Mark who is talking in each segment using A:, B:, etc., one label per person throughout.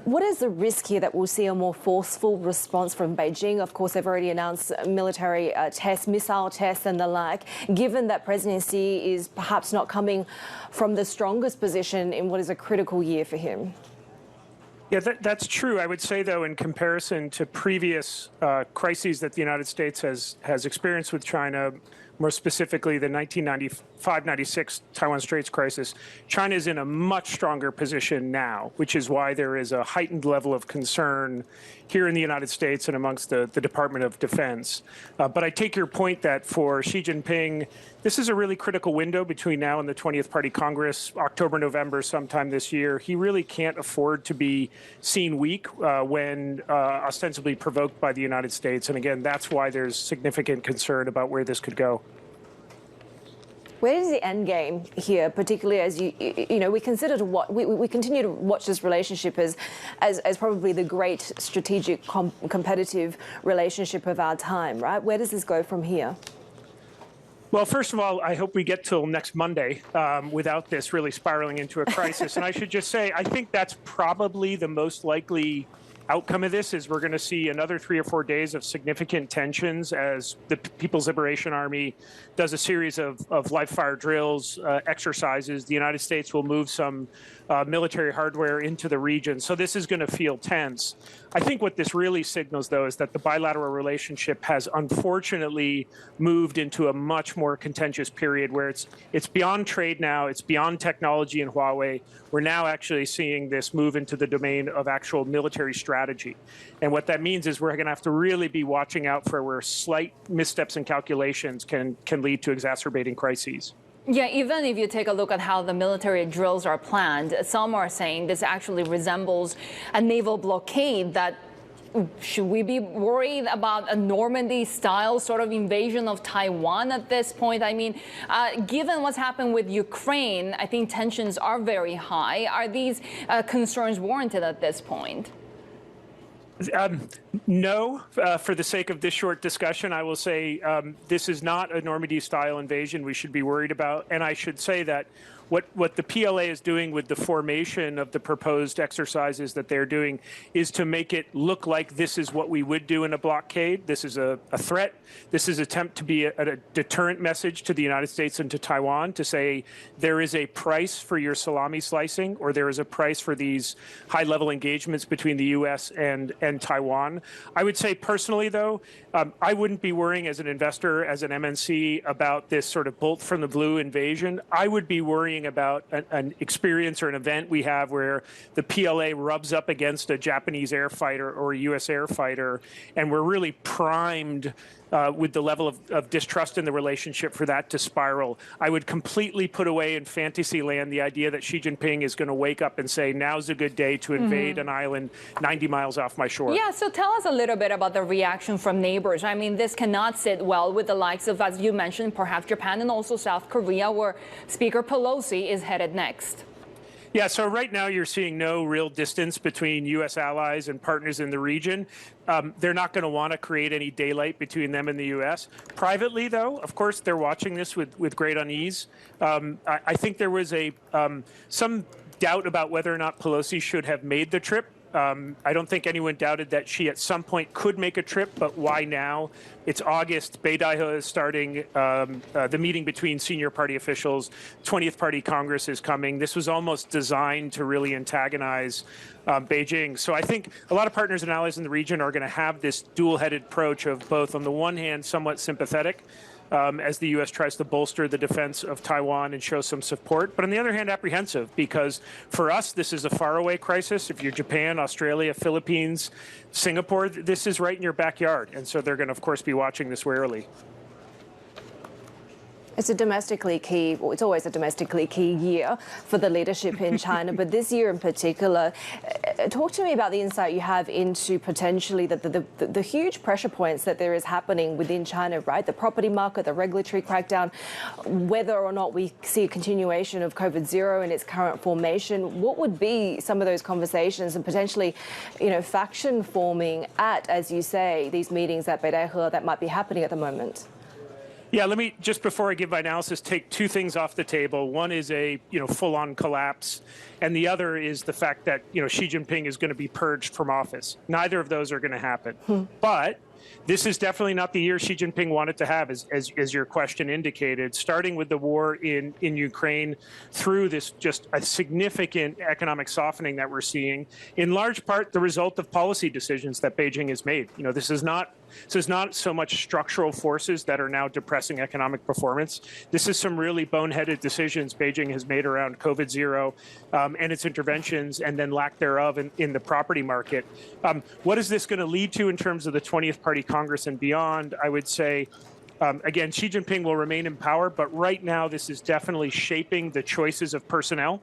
A: What is the risk here that we'll see a more forceful response from Beijing? Of course, they've already announced military tests, missile tests and the like, given that President Xi is perhaps not coming from the strongest position in what is a critical year for him.
B: Yeah, that's true. I would say, though, in comparison to previous crises that the United States has experienced with China, more specifically the 1995-96 Taiwan Straits crisis, China is in a much stronger position now, which is why there is a heightened level of concern here in the United States and amongst the Department of Defense. But I take your point that for Xi Jinping, this is a really critical window between now and the 20th Party Congress, October, November, sometime this year. He really can't afford to be seen weak when ostensibly provoked by the United States. And again, that's why there's significant concern about where this could go.
A: Where is the end game here, particularly as we consider to what we continue to watch this relationship as probably the great strategic competitive relationship of our time, right? Where does this go from here?
B: Well, first of all, I hope we get till next Monday without this really spiraling into a crisis. And I should just say, I think that's probably the most likely outcome of this is we're going to see another 3 or 4 days of significant tensions as the People's Liberation Army does a series of live fire drills, exercises. The United States will move some military hardware into the region. So this is going to feel tense. I think what this really signals, though, is that the bilateral relationship has unfortunately moved into a much more contentious period where it's beyond trade now, it's beyond technology and Huawei. We're now actually seeing this move into the domain of actual military strategy. And what that means is we're going to have to really be watching out for where slight missteps in calculations can lead to exacerbating crises.
C: Yeah, even if you take a look at how the military drills are planned, some are saying this actually resembles a naval blockade. That should we be worried about a Normandy-style sort of invasion of Taiwan at this point? I mean, given what's happened with Ukraine, I think tensions are very high. Are these concerns warranted at this point?
B: No, for the sake of this short discussion, I will say this is not a Normandy-style invasion we should be worried about. And I should say that what the PLA is doing with the formation of the proposed exercises that they're doing is to make it look like this is what we would do in a blockade. This is a threat. This is an attempt to be a deterrent message to the United States and to Taiwan to say there is a price for your salami slicing, or there is a price for these high-level engagements between the U.S. and Taiwan. I would say personally, though, I wouldn't be worrying as an investor, as an MNC, about this sort of bolt from the blue invasion. I would be worrying about an experience or an event we have where the PLA rubs up against a Japanese air fighter or a U.S. air fighter, and we're really primed with the level of distrust in the relationship for that to spiral. I would completely put away in fantasy land the idea that Xi Jinping is going to wake up and say, now's a good day to invade an island 90 miles off my shore.
C: Yeah, so tell us a little bit about the reaction from neighbors. I mean, this cannot sit well with the likes of, as you mentioned, perhaps Japan and also South Korea, where Speaker Pelosi is headed next.
B: Yeah, so right now you're seeing no real distance between U.S. allies and partners in the region. They're not going to want to create any daylight between them and the U.S. Privately, though, of course, they're watching this with great unease. I think there was some doubt about whether or not Pelosi should have made the trip. I don't think anyone doubted that she at some point could make a trip, but why now? It's August. Beidaihe is starting. The meeting between senior party officials, 20th Party Congress is coming. This was almost designed to really antagonize Beijing. So I think a lot of partners and allies in the region are going to have this dual-headed approach of both, on the one hand, somewhat sympathetic, as the U.S. tries to bolster the defense of Taiwan and show some support, but on the other hand, apprehensive, because for us, this is a faraway crisis. If you're Japan, Australia, Philippines, Singapore, this is right in your backyard. And so they're going to, of course, be watching this warily.
A: It's it's always a domestically key year for the leadership in China, but this year in particular, talk to me about the insight you have into potentially the huge pressure points that there is happening within China, right? The property market, the regulatory crackdown, whether or not we see a continuation of COVID-0 in its current formation. What would be some of those conversations and potentially, faction forming at, as you say, these meetings at Beidaihe that might be happening at the moment?
B: Yeah, let me, just before I give my analysis, take two things off the table. One is a full-on collapse, and the other is the fact that Xi Jinping is going to be purged from office. Neither of those are going to happen. But this is definitely not the year Xi Jinping wanted to have, as your question indicated, starting with the war in Ukraine through this just a significant economic softening that we're seeing, in large part the result of policy decisions that Beijing has made. This is not so much structural forces that are now depressing economic performance. This is some really boneheaded decisions Beijing has made around COVID zero and its interventions, and then lack thereof in the property market. What is this going to lead to in terms of the 20th Party Congress and beyond? I would say, again, Xi Jinping will remain in power, but right now this is definitely shaping the choices of personnel.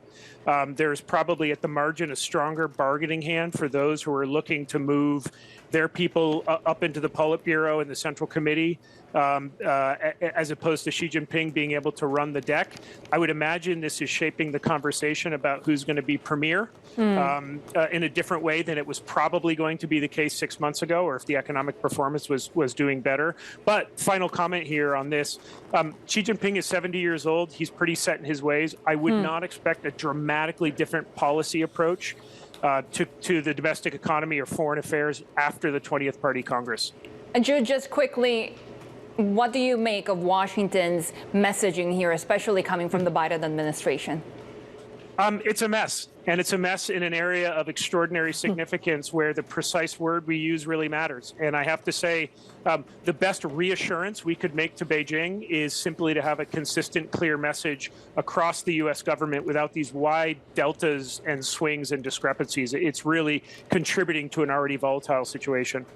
B: There's probably at the margin a stronger bargaining hand for those who are looking to move their people up into the Politburo and the Central Committee, as opposed to Xi Jinping being able to run the deck. I would imagine this is shaping the conversation about who's going to be premier in a different way than it was probably going to be the case 6 months ago, or if the economic performance was doing better. But final comment here on this, Xi Jinping is 70 years old. He's pretty set in his ways. I would not expect a dramatically different policy approach to the domestic economy or foreign affairs after the 20th Party Congress.
C: And Jude, just quickly, what do you make of Washington's messaging here, especially coming from the Biden administration?
B: It's a mess, and it's a mess in an area of extraordinary significance where the precise word we use really matters. And I have to say, the best reassurance we could make to Beijing is simply to have a consistent, clear message across the U.S. government without these wide deltas and swings and discrepancies. It's really contributing to an already volatile situation.